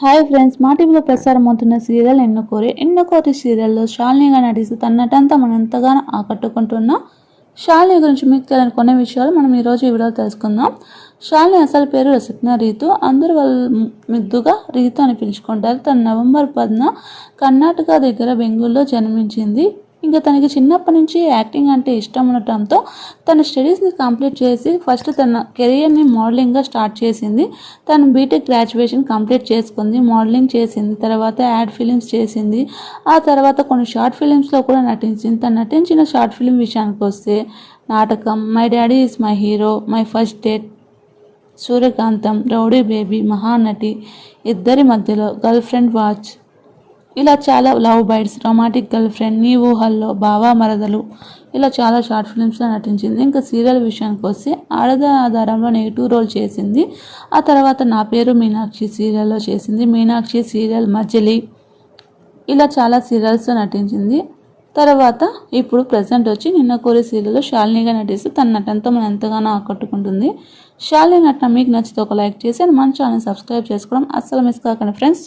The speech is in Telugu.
హాయ్ ఫ్రెండ్స్, మా టీవీలో ప్రసారమవుతున్న సీరియల్ ఎన్నో కోరి సీరియల్లో శాలినిగా నటిస్తూ తన నటంతా మనం ఎంతగానో ఆకట్టుకుంటున్న శాలిని గురించి మీకు తెలియని కొన్ని విషయాలు మనం ఈరోజు ఈ వీడియోలో తెలుసుకుందాం. శాలిని అసలు పేరు రసజ్ఞ రీతు. అందరూ వాళ్ళు ముద్దుగా రీతు అని పిలుచుకుంటారు. తను నవంబర్ 10న కర్ణాటక దగ్గర బెంగళూరులో జన్మించింది. ఇంకా తనకి చిన్నప్పటి నుంచి యాక్టింగ్ అంటే ఇష్టం ఉండటంతో తన స్టడీస్ని కంప్లీట్ చేసి ఫస్ట్ తన కెరియర్ని మోడలింగ్గా స్టార్ట్ చేసింది. తను బీటెక్ గ్రాడ్యుయేషన్ కంప్లీట్ చేసుకుంది, మోడలింగ్ చేసింది, తర్వాత యాడ్ ఫిలిమ్స్ చేసింది. ఆ తర్వాత కొన్ని షార్ట్ ఫిలిమ్స్లో కూడా నటించింది. తను నటించిన షార్ట్ ఫిలిం విషయానికి వస్తే నాటకం, my daddy is my hero, my first date, Suryakantham, rowdy baby, Mahanati, ఇద్దరి మధ్యలో, గర్ల్ ఫ్రెండ్ వాచ్, ఇలా చాలా love bites, romantic girlfriend, నీ ఊహల్లో, బావా మరదలు, ఇలా చాలా షార్ట్ ఫిల్మ్స్లో నటించింది. ఇంకా సీరియల్ విషయానికి వస్తే ఆడద ఆధారంలో నెగిటివ్ రోల్ చేసింది. ఆ తర్వాత నా పేరు మీనాక్షి సీరియల్లో చేసింది. మీనాక్షి సీరియల్, మజిలీ, ఇలా చాలా సీరియల్స్లో నటించింది. తర్వాత ఇప్పుడు ప్రజెంట్ వచ్చి నిన్న కోరి సీరియల్లో శాలినిగా నటిస్తూ తన నటనతో మనం ఎంతగానో ఆకట్టుకుంటుంది. శాలిని నటన మీకు నచ్చితే ఒక లైక్ చేసి మన ఛానల్ సబ్స్క్రైబ్ చేసుకోవడం అస్సలు మిస్ కాకండి ఫ్రెండ్స్.